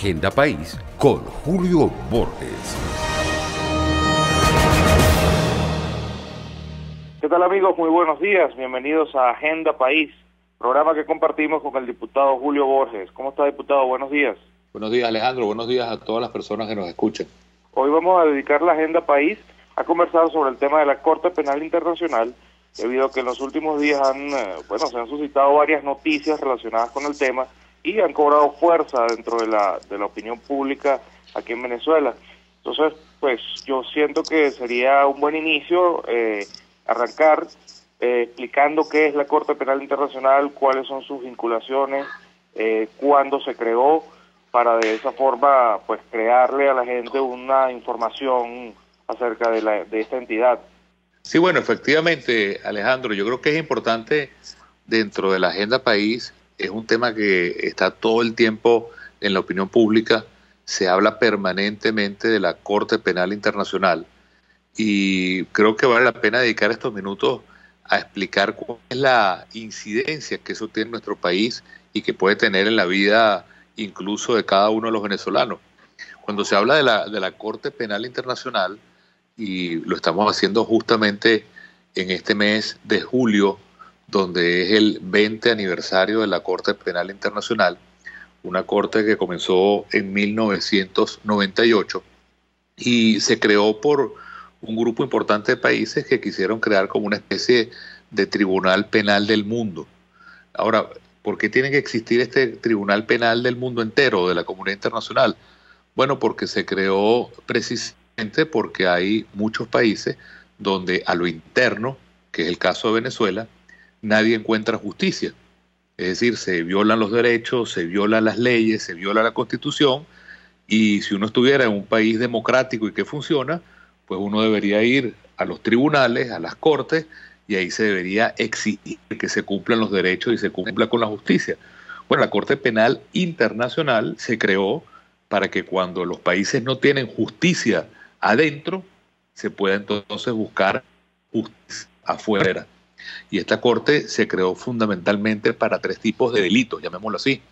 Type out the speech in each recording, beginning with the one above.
Agenda País con Julio Borges. ¿Qué tal, amigos? Muy buenos días. Bienvenidos a Agenda País, programa que compartimos con el diputado Julio Borges. ¿Cómo está, diputado? Buenos días. Buenos días, Alejandro. Buenos días a todas las personas que nos escuchan. Hoy vamos a dedicar la Agenda País a conversar sobre el tema de la Corte Penal Internacional, debido a que en los últimos días se han suscitado varias noticias relacionadas con el tema y han cobrado fuerza dentro de la opinión pública aquí en Venezuela. Entonces, pues yo siento que sería un buen inicio arrancar explicando qué es la Corte Penal Internacional, cuáles son sus vinculaciones, cuándo se creó, para de esa forma pues crearle a la gente una información acerca de esta entidad. Sí, bueno, efectivamente, Alejandro, yo creo que es importante dentro de la Agenda País, es un tema que está todo el tiempo en la opinión pública, se habla permanentemente de la Corte Penal Internacional y creo que vale la pena dedicar estos minutos a explicar cuál es la incidencia que eso tiene en nuestro país y que puede tener en la vida incluso de cada uno de los venezolanos. Cuando se habla de la Corte Penal Internacional, y lo estamos haciendo justamente en este mes de julio, donde es el 20 aniversario de la Corte Penal Internacional, una corte que comenzó en 1998 y se creó por un grupo importante de países que quisieron crear como una especie de tribunal penal del mundo. Ahora, ¿por qué tiene que existir este tribunal penal del mundo entero, de la comunidad internacional? Bueno, porque se creó precisamente porque hay muchos países donde a lo interno, que es el caso de Venezuela, nadie encuentra justicia. Es decir, se violan los derechos, se violan las leyes, se viola la Constitución, y si uno estuviera en un país democrático y que funciona, pues uno debería ir a los tribunales, a las cortes, y ahí se debería exigir que se cumplan los derechos y se cumpla con la justicia. Bueno, la Corte Penal Internacional se creó para que cuando los países no tienen justicia adentro, se pueda entonces buscar justicia afuera. Y esta Corte se creó fundamentalmente para tres tipos de delitos, llamémoslo así.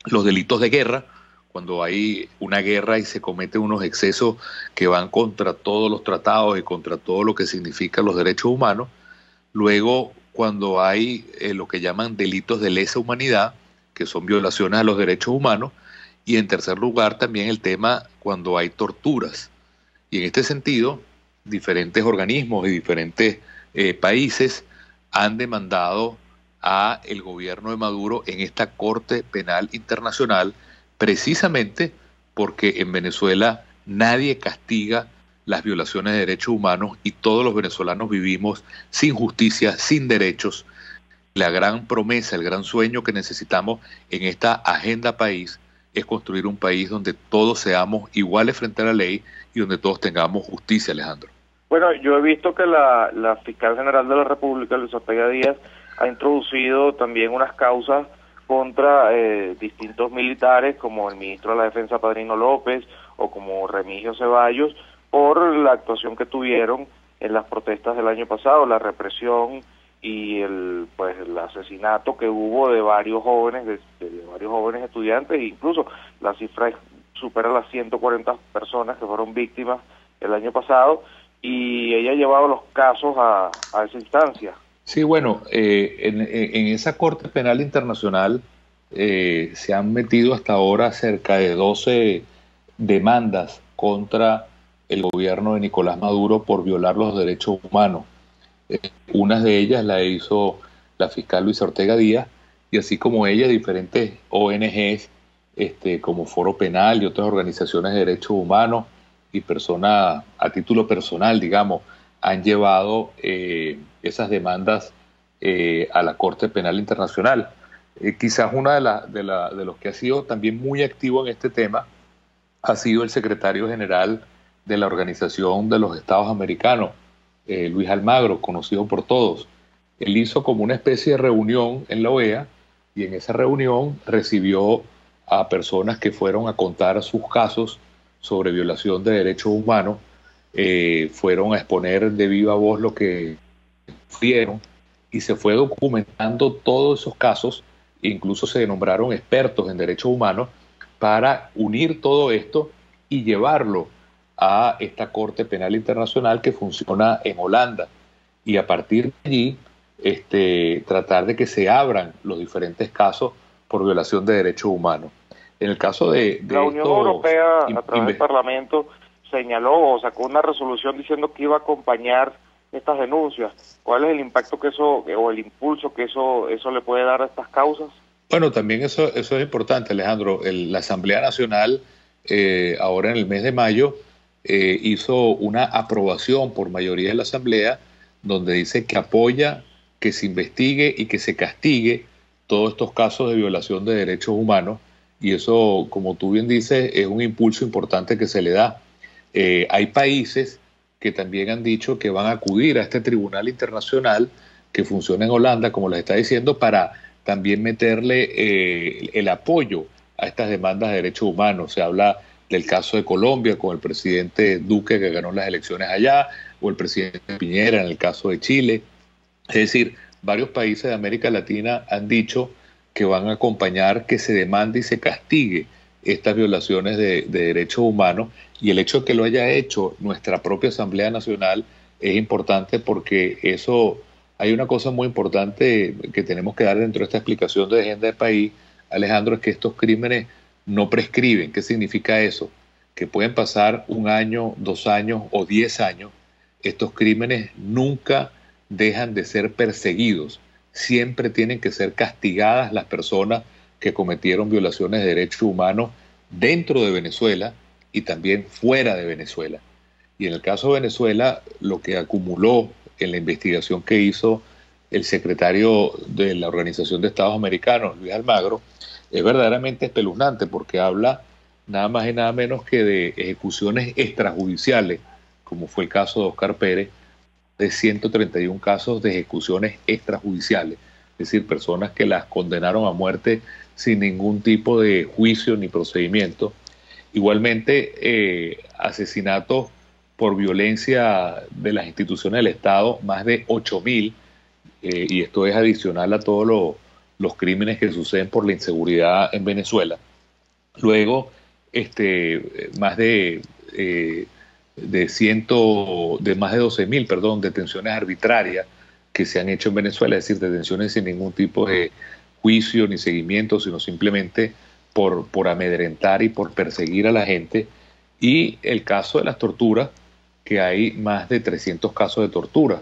Los delitos de guerra, cuando hay una guerra y se cometen unos excesos que van contra todos los tratados y contra todo lo que significan los derechos humanos. Luego, cuando hay lo que llaman delitos de lesa humanidad, que son violaciones a los derechos humanos. Y en tercer lugar, también el tema cuando hay torturas. Y en este sentido, diferentes organismos y diferentes países han demandado a el gobierno de Maduro en esta Corte Penal Internacional, precisamente porque en Venezuela nadie castiga las violaciones de derechos humanos y todos los venezolanos vivimos sin justicia, sin derechos. La gran promesa, el gran sueño que necesitamos en esta Agenda País es construir un país donde todos seamos iguales frente a la ley y donde todos tengamos justicia, Alejandro. Bueno, yo he visto que la Fiscal General de la República, Luis Ortega Díaz, ha introducido también unas causas contra distintos militares, como el ministro de la Defensa, Padrino López, o como Remigio Ceballos, por la actuación que tuvieron en las protestas del año pasado, la represión y el asesinato que hubo de varios jóvenes, de varios jóvenes estudiantes, e incluso la cifra supera las 140 personas que fueron víctimas el año pasado, y ella ha llevado los casos a esa instancia. Sí, bueno, en esa Corte Penal Internacional se han metido hasta ahora cerca de 12 demandas contra el gobierno de Nicolás Maduro por violar los derechos humanos. Unas de ellas la hizo la fiscal Luis Ortega Díaz, y así como ella, diferentes ONGs como Foro Penal y otras organizaciones de derechos humanos y personas a título personal, digamos, han llevado esas demandas a la Corte Penal Internacional. Quizás una de los que ha sido también muy activo en este tema ha sido el secretario general de la Organización de los Estados Americanos, Luis Almagro, conocido por todos. Él hizo como una especie de reunión en la OEA, y en esa reunión recibió a personas que fueron a contar sus casos sobre violación de derechos humanos, fueron a exponer de viva voz lo que sufrieron, y se fue documentando todos esos casos. Incluso se nombraron expertos en derechos humanos para unir todo esto y llevarlo a esta Corte Penal Internacional que funciona en Holanda. Y a partir de allí, tratar de que se abran los diferentes casos por violación de derechos humanos. En el caso de la Unión Europea, a través del Parlamento, señaló o sacó una resolución diciendo que iba a acompañar estas denuncias. ¿Cuál es el impacto que eso, o el impulso que eso le puede dar a estas causas? Bueno, también eso es importante, Alejandro. La Asamblea Nacional, ahora en el mes de mayo, hizo una aprobación por mayoría de la Asamblea, donde dice que apoya que se investigue y que se castigue todos estos casos de violación de derechos humanos, y eso, como tú bien dices, es un impulso importante que se le da. Hay países que también han dicho que van a acudir a este tribunal internacional que funciona en Holanda, como les está diciendo, para también meterle el apoyo a estas demandas de derechos humanos. Se habla del caso de Colombia con el presidente Duque, que ganó las elecciones allá, o el presidente Piñera en el caso de Chile. Es decir, varios países de América Latina han dicho que van a acompañar que se demande y se castigue estas violaciones de derechos humanos, y el hecho de que lo haya hecho nuestra propia Asamblea Nacional es importante, porque eso, hay una cosa muy importante que tenemos que dar dentro de esta explicación de Agenda de País, Alejandro, es que estos crímenes no prescriben. ¿Qué significa eso? Que pueden pasar 1 año, 2 años o 10 años, estos crímenes nunca dejan de ser perseguidos. Siempre tienen que ser castigadas las personas que cometieron violaciones de derechos humanos dentro de Venezuela y también fuera de Venezuela. Y en el caso de Venezuela, lo que acumuló en la investigación que hizo el secretario de la Organización de Estados Americanos, Luis Almagro, es verdaderamente espeluznante, porque habla nada más y nada menos que de ejecuciones extrajudiciales, como fue el caso de Oscar Pérez, de 131 casos de ejecuciones extrajudiciales, es decir, personas que las condenaron a muerte sin ningún tipo de juicio ni procedimiento. Igualmente, asesinatos por violencia de las instituciones del Estado, más de 8.000, y esto es adicional a todos los crímenes que suceden por la inseguridad en Venezuela. Luego, más de más de 12.000, perdón, detenciones arbitrarias que se han hecho en Venezuela, es decir, detenciones sin ningún tipo de juicio ni seguimiento, sino simplemente por amedrentar y por perseguir a la gente. Y el caso de las torturas, que hay más de 300 casos de tortura.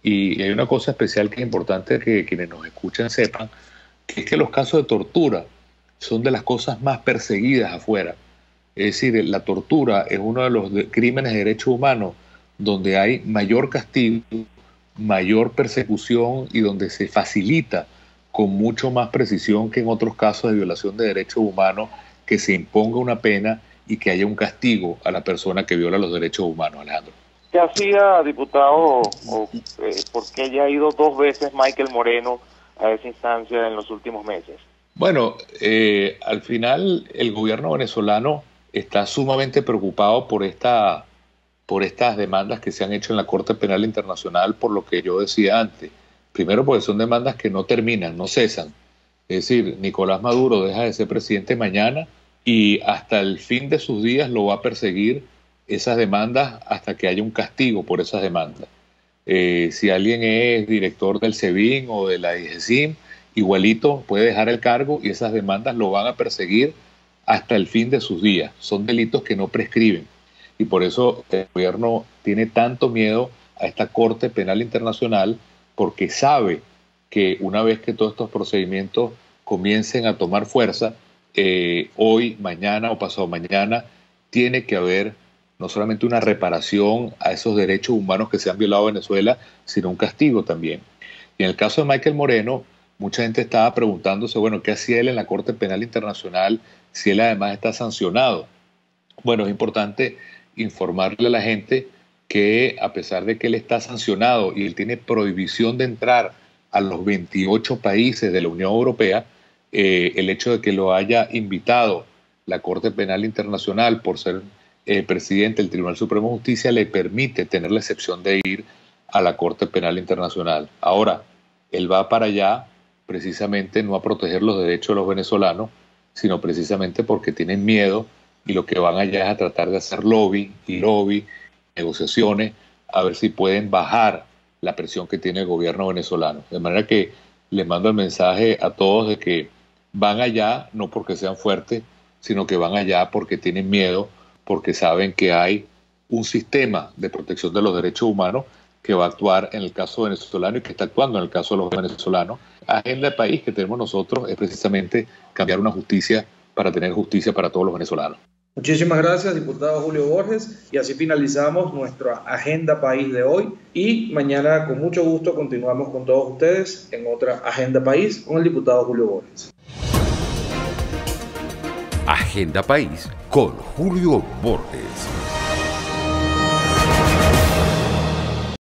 Y hay una cosa especial que es importante que quienes nos escuchan sepan, que es que los casos de tortura son de las cosas más perseguidas afuera. Es decir, la tortura es uno de los crímenes de derechos humanos donde hay mayor castigo, mayor persecución, y donde se facilita con mucho más precisión que en otros casos de violación de derechos humanos que se imponga una pena y que haya un castigo a la persona que viola los derechos humanos, Alejandro. ¿Qué hacía, diputado, por qué ya ha ido 2 veces Michael Moreno a esa instancia en los últimos meses? Bueno, al final el gobierno venezolano está sumamente preocupado por estas demandas que se han hecho en la Corte Penal Internacional, por lo que yo decía antes. Primero, porque son demandas que no terminan, no cesan. Es decir, Nicolás Maduro deja de ser presidente mañana y hasta el fin de sus días lo va a perseguir esas demandas hasta que haya un castigo por esas demandas. Si alguien es director del SEBIN o de la DIGESIM, igualito puede dejar el cargo y esas demandas lo van a perseguir hasta el fin de sus días. Son delitos que no prescriben. Y por eso el gobierno tiene tanto miedo a esta Corte Penal Internacional, porque sabe que una vez que todos estos procedimientos comiencen a tomar fuerza, hoy, mañana o pasado mañana, tiene que haber no solamente una reparación a esos derechos humanos que se han violado en Venezuela, sino un castigo también. Y en el caso de Michael Moreno, mucha gente estaba preguntándose, bueno, ¿qué hacía él en la Corte Penal Internacional si él además está sancionado? Bueno, es importante informarle a la gente que a pesar de que él está sancionado y él tiene prohibición de entrar a los 28 países de la Unión Europea, el hecho de que lo haya invitado la Corte Penal Internacional por ser presidente del Tribunal Supremo de Justicia le permite tener la excepción de ir a la Corte Penal Internacional. Ahora, él va para allá precisamente no a proteger los derechos de los venezolanos, sino precisamente porque tienen miedo y lo que van allá es a tratar de hacer lobby, negociaciones, a ver si pueden bajar la presión que tiene el gobierno venezolano. De manera que les mando el mensaje a todos de que van allá no porque sean fuertes, sino que van allá porque tienen miedo, porque saben que hay un sistema de protección de los derechos humanos que va a actuar en el caso venezolano y que está actuando en el caso de los venezolanos. Agenda de país que tenemos nosotros es precisamente cambiar una justicia para tener justicia para todos los venezolanos. Muchísimas gracias, diputado Julio Borges, y así finalizamos nuestra Agenda País de hoy, y mañana con mucho gusto continuamos con todos ustedes en otra Agenda País con el diputado Julio Borges. Agenda País con Julio Borges.